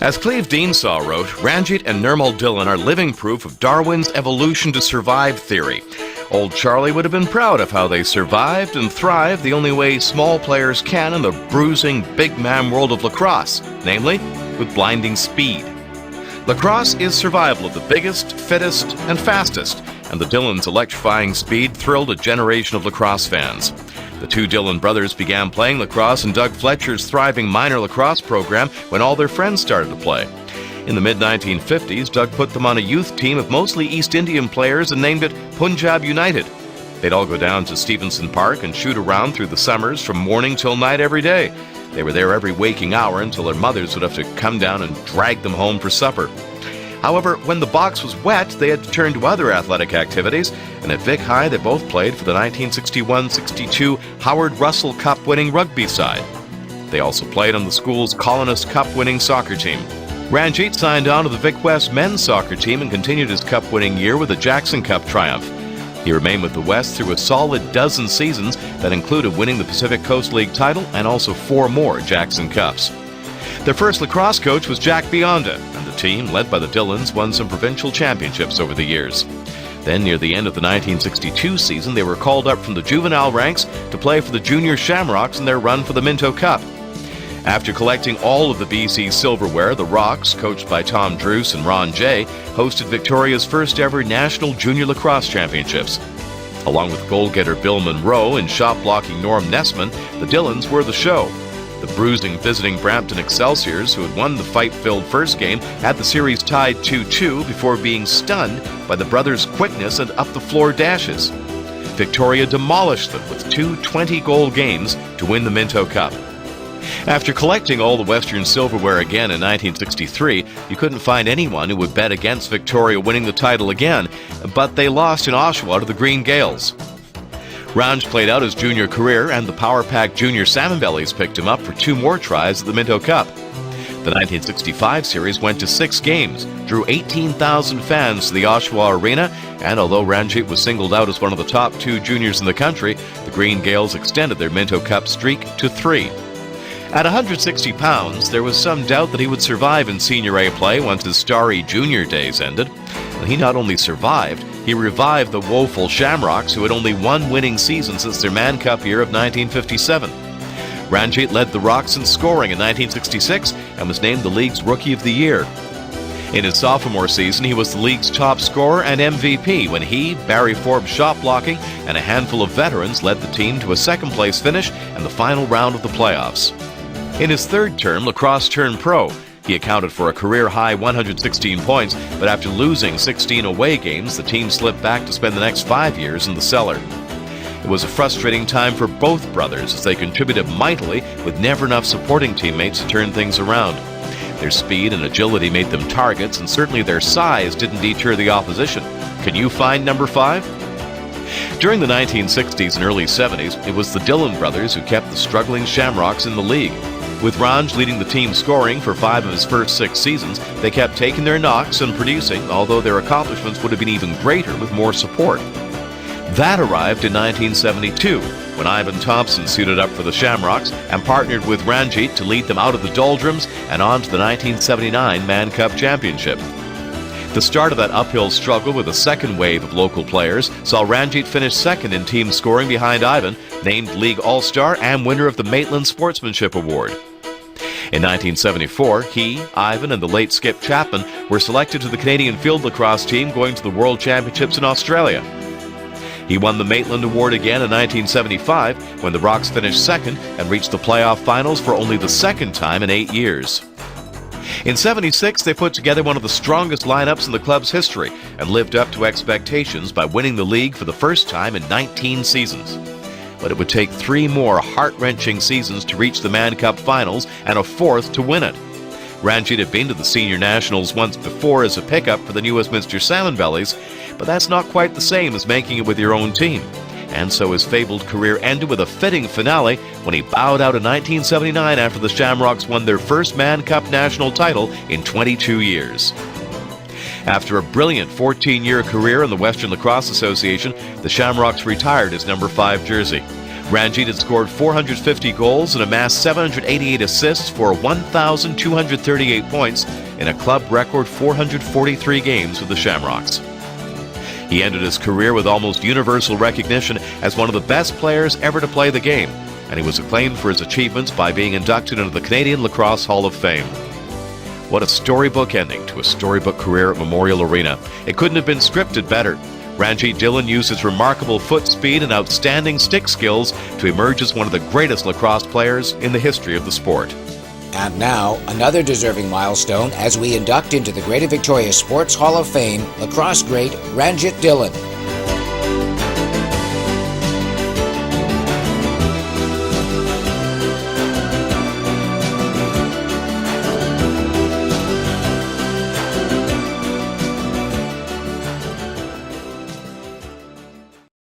As Cleve Deansaw wrote, Ranjit and Nirmal Dhillon are living proof of Darwin's evolution to survive theory. Old Charlie would have been proud of how they survived and thrived the only way small players can in the bruising, big-man world of lacrosse, namely, with blinding speed. Lacrosse is survival of the biggest, fittest, and fastest, and the Dhillons' electrifying speed thrilled a generation of lacrosse fans. The two Dhillon brothers began playing lacrosse in Doug Fletcher's thriving minor lacrosse program when all their friends started to play. In the mid-1950s, Doug put them on a youth team of mostly East Indian players and named it Punjab United. They'd all go down to Stevenson Park and shoot around through the summers from morning till night every day. They were there every waking hour until their mothers would have to come down and drag them home for supper. However, when the box was wet, they had to turn to other athletic activities, and at Vic High they both played for the 1961-62 Howard Russell Cup winning rugby side. They also played on the school's Colonist Cup winning soccer team. Ranjit signed on to the Vic West men's soccer team and continued his cup winning year with a Jackson Cup triumph. He remained with the West through a solid dozen seasons that included winning the Pacific Coast League title and also 4 more Jackson Cups. Their first lacrosse coach was Jack Bionda, and the team, led by the Dhillons, won some provincial championships over the years. Then, near the end of the 1962 season, they were called up from the juvenile ranks to play for the Junior Shamrocks in their run for the Minto Cup. After collecting all of the BC silverware, the Rocks, coached by Tom Druce and Ron Jay, hosted Victoria's first ever National Junior Lacrosse Championships. Along with goal-getter Bill Monroe and shot-blocking Norm Nessman, the Dhillons were the show. The bruising visiting Brampton Excelsiors, who had won the fight-filled first game, had the series tied 2-2 before being stunned by the brothers' quickness and up-the-floor dashes. Victoria demolished them with 2 20-goal games to win the Minto Cup. After collecting all the Western silverware again in 1963, you couldn't find anyone who would bet against Victoria winning the title again, but they lost in Oshawa to the Green Gaels. Ranj played out his junior career, and the Power Pack Junior Salmon Bellies picked him up for 2 more tries at the Minto Cup. The 1965 series went to 6 games, drew 18,000 fans to the Oshawa Arena, and although Ranjit was singled out as one of the top 2 juniors in the country, the Green Gaels extended their Minto Cup streak to 3. At 160 pounds, there was some doubt that he would survive in Senior A play once his starry junior days ended. And he not only survived, he revived the woeful Shamrocks, who had only 1 winning season since their Man Cup year of 1957. Ranjit led the Rocks in scoring in 1966 and was named the league's Rookie of the Year. In his sophomore season, he was the league's top scorer and MVP when he, Barry Forbes shot blocking, and a handful of veterans led the team to a second-place finish and the final round of the playoffs. In his 3rd term, lacrosse turned pro. He accounted for a career-high 116 points, but after losing 16 away games, the team slipped back to spend the next 5 years in the cellar. It was a frustrating time for both brothers as they contributed mightily with never enough supporting teammates to turn things around. Their speed and agility made them targets, and certainly their size didn't deter the opposition. Can you find number 5? During the 1960s and early 70s, it was the Dhillon brothers who kept the struggling Shamrocks in the league. With Ranj leading the team scoring for 5 of his first 6 seasons, they kept taking their knocks and producing, although their accomplishments would have been even greater with more support. That arrived in 1972, when Ivan Thompson suited up for the Shamrocks and partnered with Ranjit to lead them out of the doldrums and on to the 1979 Man Cup Championship. The start of that uphill struggle with a second wave of local players saw Ranjit finish 2nd in team scoring behind Ivan, named League All-Star and winner of the Maitland Sportsmanship Award. In 1974, he, Ivan, and the late Skip Chapman were selected to the Canadian field lacrosse team going to the World Championships in Australia. He won the Maitland Award again in 1975 when the Rocks finished 2nd and reached the playoff finals for only the 2nd time in 8 years. In '76, they put together one of the strongest lineups in the club's history and lived up to expectations by winning the league for the first time in 19 seasons. But it would take 3 more heart-wrenching seasons to reach the Man Cup finals and a 4th to win it. Ranjit had been to the Senior Nationals once before as a pickup for the New Westminster Salmon Bellies, but that's not quite the same as making it with your own team. And so his fabled career ended with a fitting finale when he bowed out in 1979 after the Shamrocks won their first Man Cup national title in 22 years. After a brilliant 14-year career in the Western Lacrosse Association, the Shamrocks retired his number 5 jersey. Ranjit had scored 450 goals and amassed 788 assists for 1,238 points in a club record 443 games with the Shamrocks. He ended his career with almost universal recognition as one of the best players ever to play the game, and he was acclaimed for his achievements by being inducted into the Canadian Lacrosse Hall of Fame. What a storybook ending to a storybook career at Memorial Arena. It couldn't have been scripted better. Ranjit Dhillon used his remarkable foot speed and outstanding stick skills to emerge as one of the greatest lacrosse players in the history of the sport. And now, another deserving milestone as we induct into the Greater Victoria Sports Hall of Fame lacrosse great Ranjit Dhillon.